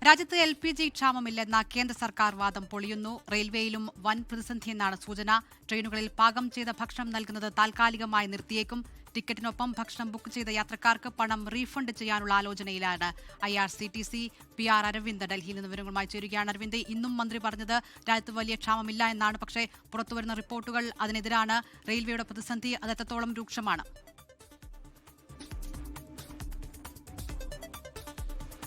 രാജ്യത്ത് LPG ക്ഷാമമില്ലെന്ന കേന്ദ്ര സർക്കാർ വാദം പൊളിയുന്നു. റെയിൽവേയിലും വൻ പ്രതിസന്ധിയെന്നാണ് സൂചന. ട്രെയിനുകളിൽ പാകം ചെയ്ത ഭക്ഷണം നൽകുന്നത് താൽക്കാലികമായി നിർത്തിയേക്കും. ടിക്കറ്റിനൊപ്പം ഭക്ഷണം ബുക്ക് ചെയ്ത യാത്രക്കാർക്ക് പണം റീഫണ്ട് ചെയ്യാനുള്ള ആലോചനയിലാണ് IRCTC. PR അരവിന്ദ് ഡൽഹിയിൽ നിന്ന് വിവരങ്ങളുമായി ചേരുകയാണ്. അരവിന്ദ്, ഇന്നും മന്ത്രി പറഞ്ഞത് രാജ്യത്ത് വലിയ ക്ഷാമമില്ല എന്നാണ്. പക്ഷേ പുറത്തുവരുന്ന റിപ്പോർട്ടുകൾ അതിനെതിരാണ്. റെയിൽവേയുടെ പ്രതിസന്ധി അത് എത്രത്തോളം രൂക്ഷമാണ്?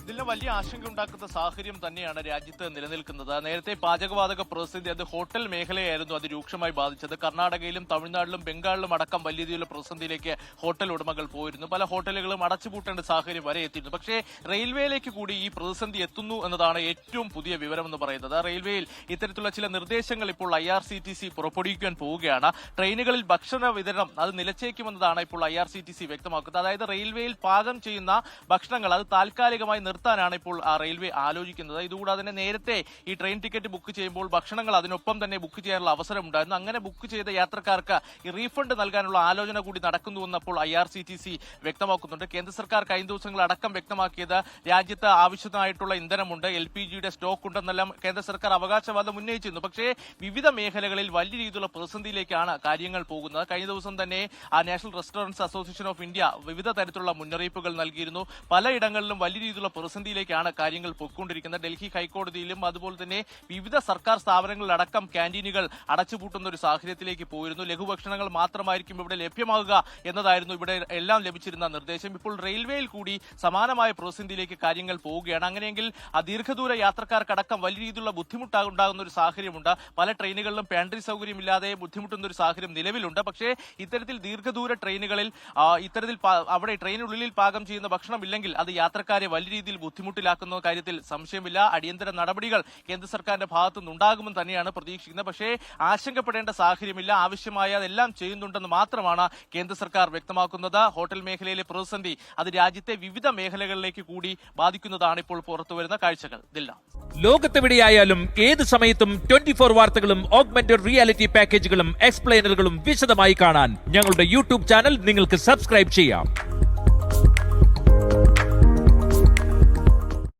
ഇതിൽ വലിയ ആശങ്കയുണ്ടാക്കുന്ന സാഹചര്യം തന്നെയാണ് രാജ്യത്ത് നിലനിൽക്കുന്നത്. നേരത്തെ പാചകവാതക പ്രതിസന്ധി അത് ഹോട്ടൽ മേഖലയായിരുന്നു അത് രൂക്ഷമായി ബാധിച്ചത്. കർണാടകയിലും തമിഴ്നാട്ടിലും ബംഗാളിലും അടക്കം വലിയ രീതിയിലുള്ള പ്രതിസന്ധിയിലേക്ക് ഹോട്ടൽ ഉടമകൾ പോയിരുന്നു. പല ഹോട്ടലുകളും അടച്ചുപൂട്ടേണ്ട സാഹചര്യം വരെ എത്തിയിരുന്നു. പക്ഷേ റെയിൽവേയിലേക്ക് കൂടി ഈ പ്രതിസന്ധി എത്തുന്നു എന്നതാണ് ഏറ്റവും പുതിയ വിവരമെന്ന് പറയുന്നത്. റെയിൽവേയിൽ ഇത്തരത്തിലുള്ള ചില നിർദ്ദേശങ്ങൾ ഇപ്പോൾ IRCTC പുറപ്പെടുവിക്കാൻ പോവുകയാണ്. ട്രെയിനുകളിൽ ഭക്ഷണ വിതരണം അത് നിലച്ചേക്കുമെന്നതാണ് ഇപ്പോൾ IRCTC വ്യക്തമാക്കുന്നത്. അതായത് റെയിൽവേയിൽ പാകം ചെയ്യുന്ന ഭക്ഷണങ്ങൾ അത് താൽക്കാലികമായി നിർത്താനാണ് ഇപ്പോൾ റെയിൽവേ ആലോചിക്കുന്നത്. ഇതുകൂടാതെ തന്നെ നേരത്തെ ഈ ട്രെയിൻ ടിക്കറ്റ് ബുക്ക് ചെയ്യുമ്പോൾ ഭക്ഷണങ്ങൾ അതിനൊപ്പം തന്നെ ബുക്ക് ചെയ്യാനുള്ള അവസരം ഉണ്ടായിരുന്നു. അങ്ങനെ ബുക്ക് ചെയ്ത യാത്രക്കാർക്ക് ഈ റീഫണ്ട് നൽകാനുള്ള ആലോചന കൂടി നടക്കുന്നുവെന്നപ്പോൾ IRCTC വ്യക്തമാക്കുന്നുണ്ട്. കേന്ദ്ര സർക്കാർ കഴിഞ്ഞ ദിവസങ്ങൾ അടക്കം വ്യക്തമാക്കിയത് രാജ്യത്ത് ആവശ്യത്തിനായിട്ടുള്ള ഇന്ധനമുണ്ട്, LPGയുടെ സ്റ്റോക്ക് ഉണ്ടെന്നെല്ലാം കേന്ദ്ര സർക്കാർ അവകാശവാദം ഉന്നയിച്ചിരുന്നു. പക്ഷേ വിവിധ മേഖലകളിൽ വലിയ രീതിയിലുള്ള പ്രതിസന്ധിയിലേക്കാണ് കാര്യങ്ങൾ പോകുന്നത്. കഴിഞ്ഞ ദിവസം തന്നെ national restaurants association of India വിവിധ തരത്തിലുള്ള മുന്നറിയിപ്പുകൾ നൽകിയിരുന്നു. പലയിടങ്ങളിലും വലിയ രീതിയിലുള്ള പ്രതിസന്ധിയിലേക്കാണ് കാര്യങ്ങൾ പൊയ്ക്കൊണ്ടിരിക്കുന്നത്. ഡൽഹി ഹൈക്കോടതിയിലും അതുപോലെ തന്നെ വിവിധ സർക്കാർ സ്ഥാപനങ്ങളിലടക്കം ക്യാന്റീനുകൾ അടച്ചുപൂട്ടുന്ന ഒരു സാഹചര്യത്തിലേക്ക് പോയിരുന്നു. ലഘുഭക്ഷണങ്ങൾ മാത്രമായിരിക്കും ഇവിടെ ലഭ്യമാകുക എന്നതായിരുന്നു ഇവിടെ എല്ലാം ലഭിച്ചിരുന്ന നിർദ്ദേശം. ഇപ്പോൾ റെയിൽവേയിൽ കൂടി സമാനമായ പ്രതിസന്ധിയിലേക്ക് കാര്യങ്ങൾ പോവുകയാണ്. അങ്ങനെയെങ്കിൽ ദീർഘദൂര യാത്രക്കാർക്കടക്കം വലിയ രീതിയിലുള്ള ബുദ്ധിമുട്ടുണ്ടാകുന്ന ഒരു സാഹചര്യമുണ്ട്. പല ട്രെയിനുകളിലും പാൻട്രി സൗകര്യമില്ലാതെ ബുദ്ധിമുട്ടുന്ന ഒരു സാഹചര്യം നിലവിലുണ്ട്. പക്ഷേ ഇത്തരത്തിൽ ദീർഘദൂര ട്രെയിനുകളിൽ ഇത്തരത്തിൽ അവിടെ ട്രെയിനുള്ളിൽ പാകം ചെയ്യുന്ന ഭക്ഷണം ഇല്ലെങ്കിൽ അത് യാത്രക്കാരെ വലിയ രീതിയിൽ ബുദ്ധിമുട്ടിലാക്കുന്ന കാര്യത്തിൽ സംശയമില്ല. അടിയന്തര നടപടികൾ കേന്ദ്ര സർക്കാരിന്റെ ഭാഗത്തു നിന്നുണ്ടാകുമെന്ന് തന്നെയാണ് പ്രതീക്ഷിക്കുന്നത്. പക്ഷേ ആശങ്കപ്പെടേണ്ട സാഹചര്യമില്ല. ആവശ്യമായതെല്ലാം ചെയ്യുന്നുണ്ടെന്ന് മാത്രമാണ് കേന്ദ്ര സർക്കാർ വ്യക്തമാക്കുന്നത്. ഹോട്ടൽ മേഖലയിലെ പ്രതിസന്ധി അത് രാജ്യത്തെ വിവിധ മേഖലകളിലേക്ക് കൂടി ബാധിക്കുന്നതാണ് ഇപ്പോൾ പുറത്തുവരുന്ന കാഴ്ചകൾ. ലോകത്തെവിടെയായാലും ഏത് സമയത്തും 24 വാർത്തകളും ഓഗ്മെന്റഡ് റിയാലിറ്റി പാക്കേജുകളും എക്സ്പ്ലെയിനറുകളും വിശദമായി കാണാൻ ഞങ്ങളുടെ YouTube ചാനൽ നിങ്ങൾക്ക് സബ്സ്ക്രൈബ് ചെയ്യാം.